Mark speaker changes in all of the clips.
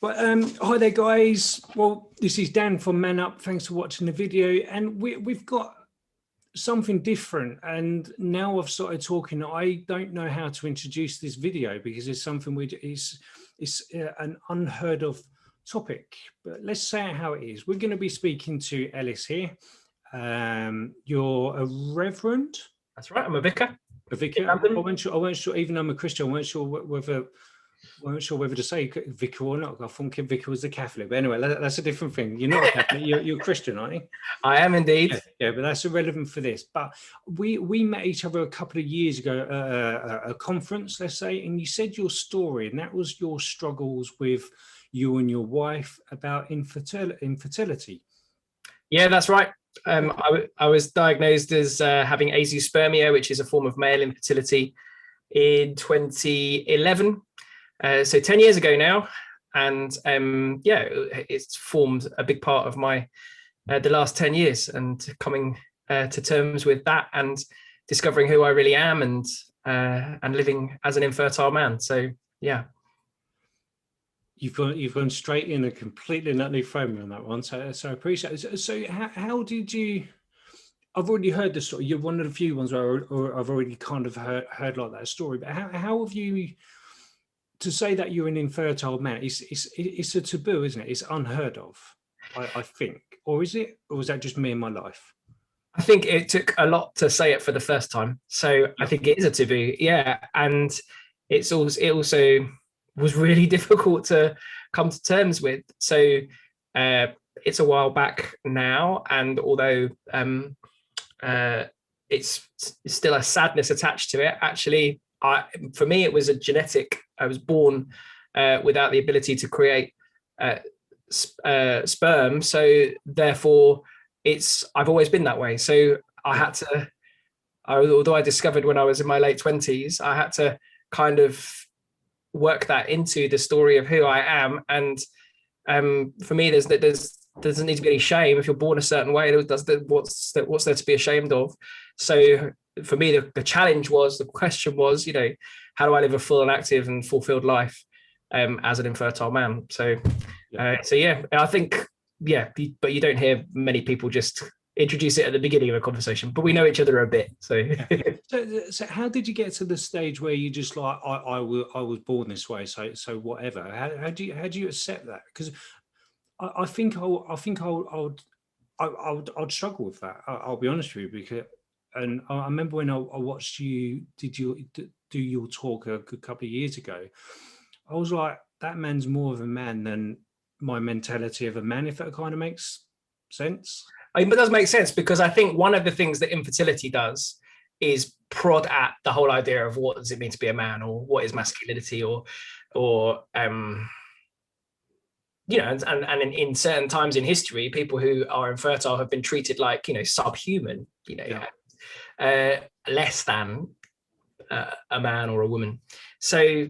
Speaker 1: Well, hi there, guys. Well, this is Dan from MANUP. Thanks for watching the video. And we've got something different. And now I've started talking, I don't know how to introduce this video because it's something it's an unheard of topic. But let's say it how it is. We're going to be speaking to Elis here. You're a reverend.
Speaker 2: That's right. I'm a vicar.
Speaker 1: A vicar. I weren't sure. Even though I'm a Christian, I weren't sure whether to say vicar or not. I thought vicar was a Catholic, but anyway, that's a different thing. You're not a Catholic. You're a Christian, aren't you?
Speaker 2: I am indeed.
Speaker 1: Yeah, but that's irrelevant for this. But we met each other a couple of years ago at a conference, let's say, and you said your story, and that was your struggles with you and your wife about infertility.
Speaker 2: Yeah, that's right. I was diagnosed as having azoospermia, which is a form of male infertility, in 2011. So 10 years ago now. And yeah, it's formed a big part of my the last 10 years, and coming to terms with that and discovering who I really am, and living as an infertile man. So yeah.
Speaker 1: You've gone straight in a completely nutty frame on that one, so I appreciate it. So how did you? I've already heard the story. You're one of the few ones where I've already kind of heard like that story. But how have you? To say that you're an infertile man, it's a taboo, isn't it? It's unheard of, I think. Or is it? Or was that just me in my life?
Speaker 2: I think it took a lot to say it for the first time. So I think it is a taboo. Yeah, and it also was really difficult to come to terms with. So it's a while back now, and although it's still a sadness attached to it, actually, for me, it was a genetic. I was born without the ability to create sperm, so therefore I've always been that way. So I had to, although I discovered when I was in my late 20s, I had to kind of work that into the story of who I am. And for me, there doesn't need to be any shame if you're born a certain way. What's there to be ashamed of? So for me, the challenge was, the question was, how do I live a full and active and fulfilled life as an infertile man? So yeah, I think, yeah, but you don't hear many people just introduce it at the beginning of a conversation, but we know each other a bit. So
Speaker 1: so how did you get to the stage where you just like, I was born this way, so whatever? How do you accept that? Because I think I'd struggle with that. I'll be honest with you, because. And I remember when I watched you do your talk a good couple of years ago, I was like, that man's more of a man than my mentality of a man, if that kind of makes sense.
Speaker 2: I mean, but it does make sense, because I think one of the things that infertility does is prod at the whole idea of what does it mean to be a man, or what is masculinity, or and in certain times in history, people who are infertile have been treated like, subhuman, less than a man or a woman. So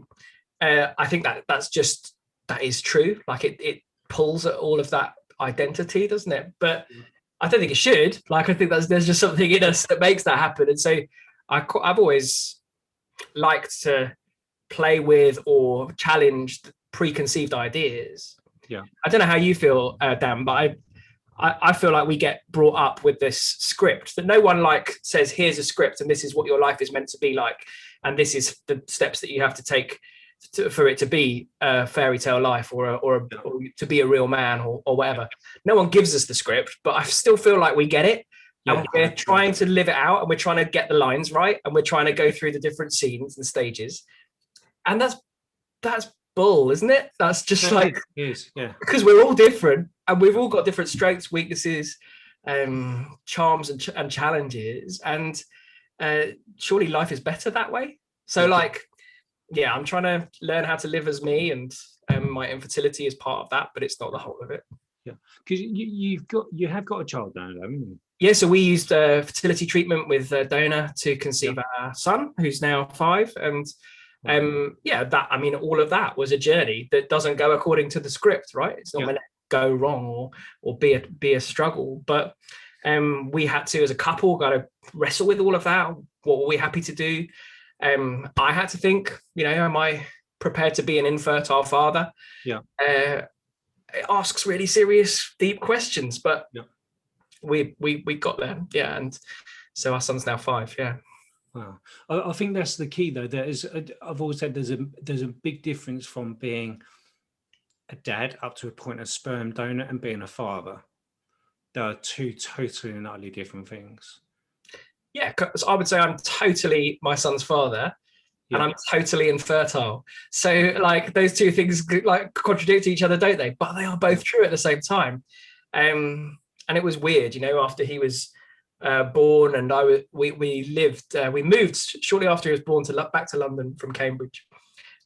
Speaker 2: I think that is true. Like it pulls at all of that identity, doesn't it? But I don't think it should. Like, I think there's just something in us that makes that happen. And so I've always liked to play with or challenge preconceived ideas.
Speaker 1: Yeah.
Speaker 2: I don't know how you feel, Dan, but I feel like we get brought up with this script that no one says, here's a script and this is what your life is meant to be like, and this is the steps that you have to take for it to be a fairy tale life or to be a real man or whatever. No one gives us the script, but I still feel like we get it. Yeah. And we're trying to live it out, and we're trying to get the lines right, and we're trying to go through the different scenes and stages. And that's bull, isn't it? That's just because we're all different, and we've all got different strengths, weaknesses, charms and challenges, and surely life is better that way. So I'm trying to learn how to live as me, and my infertility is part of that, but it's not the whole of it.
Speaker 1: Yeah, because you have got a child now, haven't you?
Speaker 2: Yeah, so we used fertility treatment with a donor to conceive our son, who's now 5, and all of that was a journey that doesn't go according to the script, right? It's not going to go wrong or be a struggle, but we had to, as a couple, got to wrestle with all of that. What were we happy to do? I had to think, am I prepared to be an infertile father.
Speaker 1: Yeah.
Speaker 2: It asks really serious, deep questions, but
Speaker 1: yeah.
Speaker 2: we got there. Yeah. And so our son's now 5. Yeah.
Speaker 1: Wow. I think that's the key, though. I've always said there's a big difference from being a dad up to a point, a sperm donor, and being a father. There are 2 totally and utterly different things.
Speaker 2: Yeah, because I would say I'm totally my son's father, and I'm totally infertile. So like those 2 things like contradict each other, don't they? But they are both true at the same time. And it was weird, after he was born, and we moved shortly after he was born back to London from Cambridge,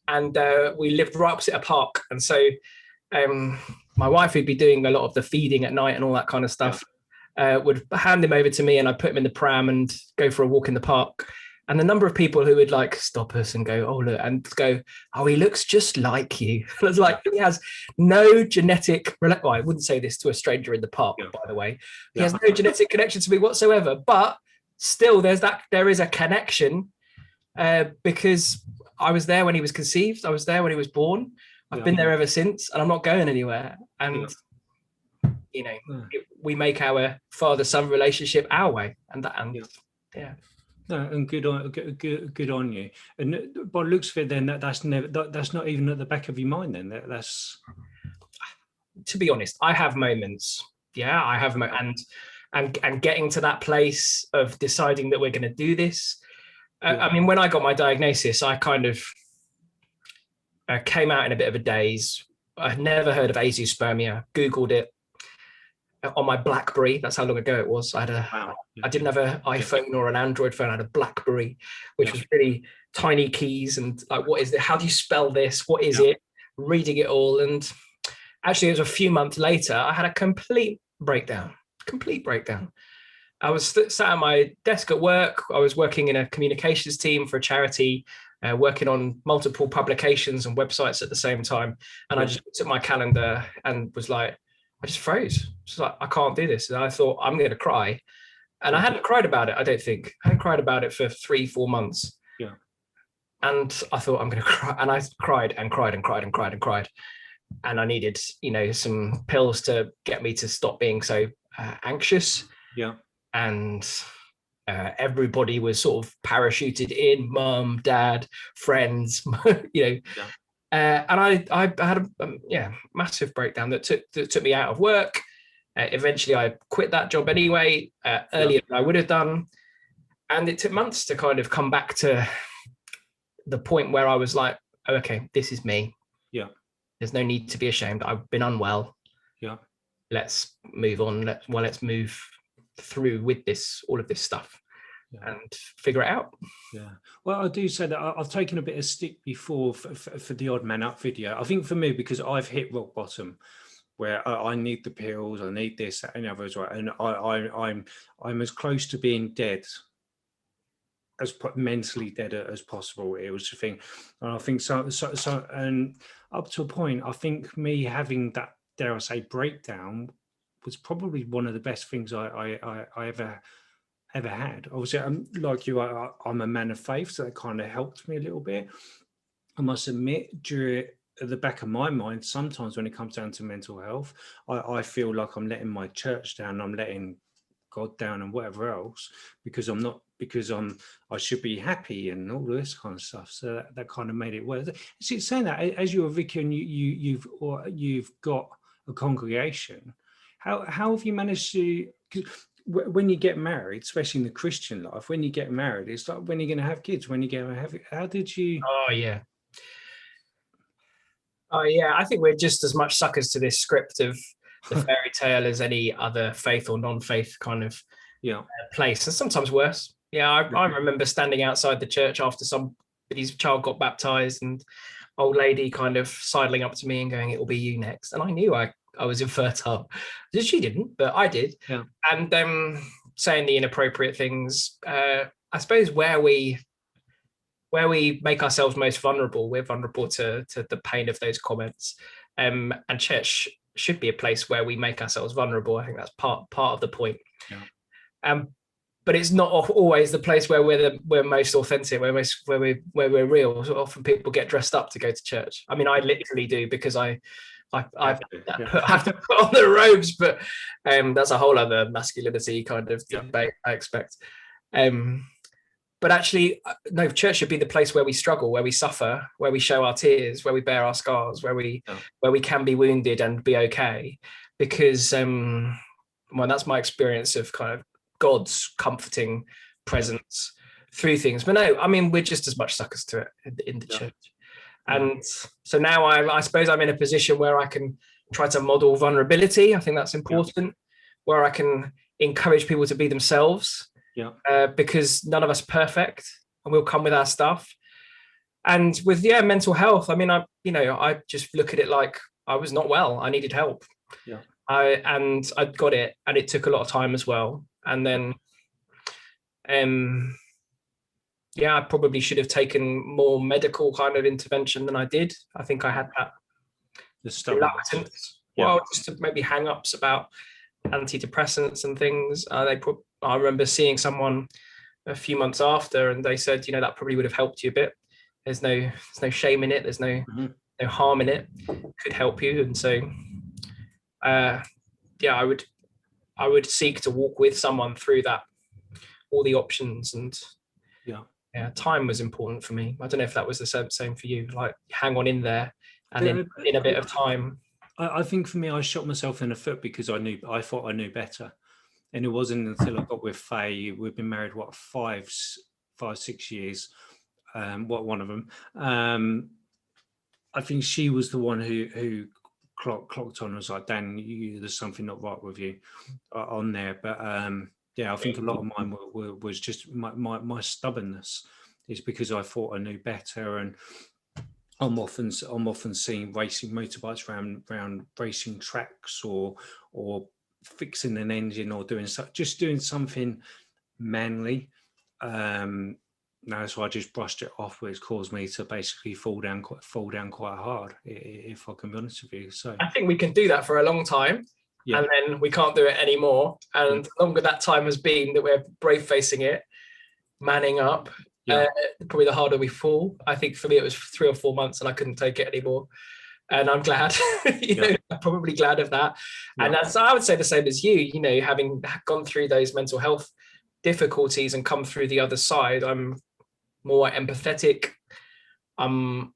Speaker 2: and we lived right opposite a park. And so my wife, who'd be doing a lot of the feeding at night and all that kind of stuff, would hand him over to me, and I'd put him in the pram and go for a walk in the park. And the number of people who would like stop us and go, oh, look, and go, oh, he looks just like you. It's like, he has no genetic, well, I wouldn't say this to a stranger in the park, by the way. He has no genetic connection to me whatsoever, but still there is a connection because I was there when he was conceived. I was there when he was born. I've been there ever since, and I'm not going anywhere. And, we make our father-son relationship our way.
Speaker 1: No, and good on you. And by the looks of it, then that's not even at the back of your mind. Then that's.
Speaker 2: To be honest, I have moments. Yeah, I have, and getting to that place of deciding that we're going to do this. I mean, when I got my diagnosis, I kind of came out in a bit of a daze. I'd never heard of azoospermia. Googled it on my BlackBerry. That's how long ago it was. I didn't have an iPhone or an Android phone. I had a BlackBerry, which was really tiny keys and like, what is it? How do you spell this? What is it? Reading it all. And actually, it was a few months later, I had a complete breakdown. I was sat at my desk at work. I was working in a communications team for a charity, working on multiple publications and websites at the same time. And I just looked at my calendar and was like, I just froze. Just like, I can't do this. And I thought, I'm going to cry. And I hadn't cried about it, I don't think. I hadn't cried about it for 3-4 months.
Speaker 1: Yeah.
Speaker 2: And I thought, I'm going to cry. And I cried and cried and cried and cried and cried. And I needed, some pills to get me to stop being so anxious.
Speaker 1: Yeah. And
Speaker 2: everybody was sort of parachuted in, mum, dad, friends, and I had a massive breakdown that took me out of work. Eventually, I quit that job anyway, earlier than I would have done. And it took months to kind of come back to the point where I was like, oh, okay, this is me.
Speaker 1: Yeah.
Speaker 2: There's no need to be ashamed. I've been unwell.
Speaker 1: Yeah.
Speaker 2: Let's move on. Let's move through with all of this stuff. And figure it out.
Speaker 1: Yeah. Well, I do say that I've taken a bit of stick before for the Odd Man Up video. I think for me, because I've hit rock bottom, where I need the pills, I need this, that, and the other as well, and I'm as close to being dead, as mentally dead as possible. It was the thing, and I think so, and up to a point, I think me having that, dare I say, breakdown was probably one of the best things I ever had. Obviously, like you, I'm a man of faith, so that kind of helped me a little bit. I must admit, at the back of my mind, sometimes when it comes down to mental health, I feel like I'm letting my church down, I'm letting God down and whatever else, because I should be happy and all this kind of stuff. So that kind of made it worse. So saying that, as you're a vicar and you've got a congregation, how have you managed to? When you get married, especially in the Christian life, when you get married, it's like, when you're going to have kids, when you're going to have it. How did you?
Speaker 2: Oh yeah, I think we're just as much suckers to this script of the fairy tale as any other faith or non-faith kind of place, and sometimes worse. I remember standing outside the church after somebody's child got baptized, and old lady kind of sidling up to me and going, "It will be you next," and I knew I was infertile. She didn't, but I did.
Speaker 1: Yeah.
Speaker 2: And saying the inappropriate things. I suppose where we make ourselves most vulnerable, we're vulnerable to the pain of those comments. And church should be a place where we make ourselves vulnerable. I think that's part of the point.
Speaker 1: Yeah.
Speaker 2: but it's not always the place where we're most authentic, where we're real. So often people get dressed up to go to church. I mean, I literally do, because I have to put on the robes, but that's a whole other masculinity kind of debate, I expect. But actually, no, church should be the place where we struggle, where we suffer, where we show our tears, where we bear our scars, where we can be wounded and be okay. Because well, that's my experience of kind of God's comforting presence through things. But no, I mean, we're just as much suckers to it in the church. And so now I suppose I'm in a position where I can try to model vulnerability. I think that's important, where I can encourage people to be themselves, because none of us are perfect, and we'll come with our stuff. And with mental health, I mean, I just look at it like I was not well. I needed help. I got it, and it took a lot of time as well. And then I probably should have taken more medical kind of intervention than I did. I think I had that reluctance. Well, just to maybe hang-ups about antidepressants and things. I remember seeing someone a few months after, and they said, that probably would have helped you a bit. There's no shame in it. There's no harm in it. Could help you. And so, I would seek to walk with someone through that, all the options. And time was important for me. I don't know if that was the same for you, like hang on in there, and in a bit of time.
Speaker 1: I think for me, I shot myself in the foot because I thought I knew better. And it wasn't until I got with Faye, we've been married, 5-6 years, one of them. I think she was the one who clocked on and was like, Dan, there's something not right with you on there. But I think a lot of mine was just my stubbornness. Is because I thought I knew better, and I'm often seeing racing motorbikes around racing tracks, or fixing an engine, or doing something manly. So I just brushed it off, which caused me to basically fall down quite hard, if I can be honest with you. So
Speaker 2: I think we can do that for a long time. And then we can't do it anymore. And the longer that time has been that we're brave facing it, manning up, probably the harder we fall. I think for me it was 3 or 4 months, and I couldn't take it anymore. And I'm glad, I'm probably glad of that. And I would say the same as you, having gone through those mental health difficulties and come through the other side, I'm more empathetic. I'm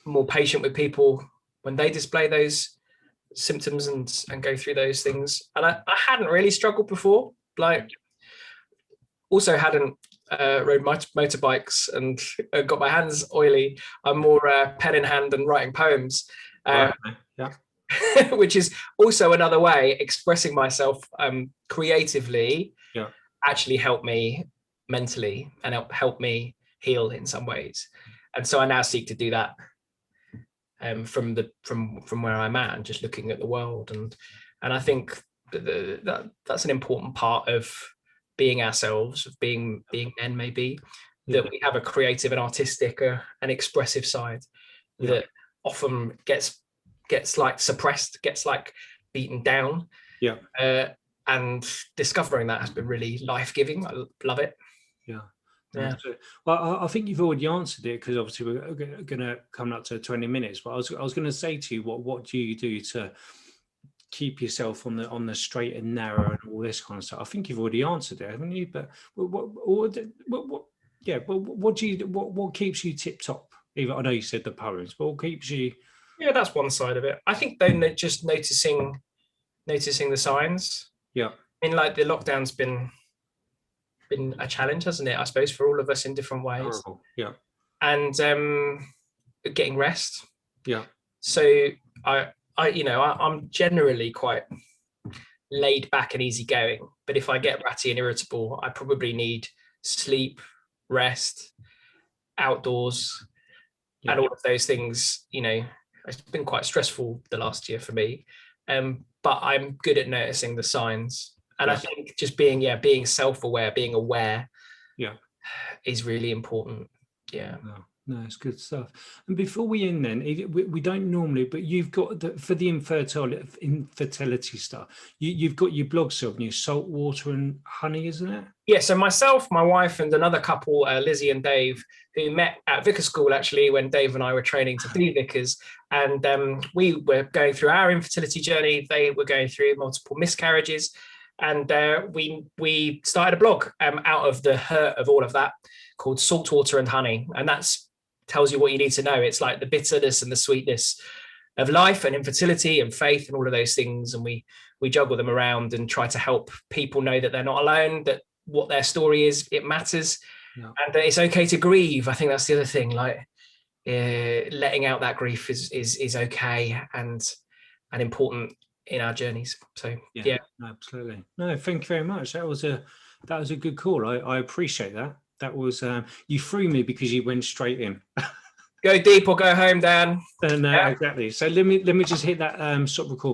Speaker 2: more patient with people when they display those symptoms and go through those things. And I hadn't really struggled before, also hadn't rode motorbikes and got my hands oily. I'm more pen in hand and writing poems, which is also another way expressing myself creatively. Actually helped me mentally and help me heal in some ways. And so I now seek to do that from where I'm at, and just looking at the world. And I think that's an important part of being ourselves, of being men, maybe, that we have a creative and artistic and expressive side that often gets like suppressed, gets like beaten down. And discovering that has been really life-giving. I love it.
Speaker 1: Well, I think you've already answered it, because obviously we're going to come up to 20 minutes. But I was going to say to you, what do you do to keep yourself on the straight and narrow and all this kind of stuff? I think you've already answered it, haven't you? But what keeps you tip top? Even I know you said the poems, but what keeps you?
Speaker 2: Yeah, that's one side of it. I think then just noticing the signs. I mean, like the lockdown's been a challenge, hasn't it? I suppose for all of us in different ways.
Speaker 1: Horrible.
Speaker 2: And getting rest. So I'm generally quite laid back and easygoing, but if I get ratty and irritable, I probably need sleep, rest, outdoors, and all of those things. It's been quite stressful the last year for me, but I'm good at noticing the signs. And I think just being self-aware, being aware, is really important.
Speaker 1: No, it's good stuff. And before we end, then we don't normally, but you've got for the infertility stuff. You've got your blog self, your Saltwater and Honey, isn't it?
Speaker 2: Yeah. So myself, my wife, and another couple, Lizzie and Dave, who met at Vicar school actually when Dave and I were training to be vicars, and we were going through our infertility journey. They were going through multiple miscarriages, and we started a blog out of the hurt of all of that called Saltwater and Honey, and that's tells you what you need to know. It's like the bitterness and the sweetness of life and infertility and faith and all of those things. And we juggle them around and try to help people know that they're not alone, that what their story is, it matters. Yeah. And that it's okay to grieve. I think that's the other thing, like letting out that grief is okay and important in our journeys. So yeah.
Speaker 1: Absolutely. No, thank you very much. That was a good call. I appreciate that. That was you threw me because you went straight in.
Speaker 2: Go deep or go home, Dan.
Speaker 1: No, exactly. So let me just hit that stop record.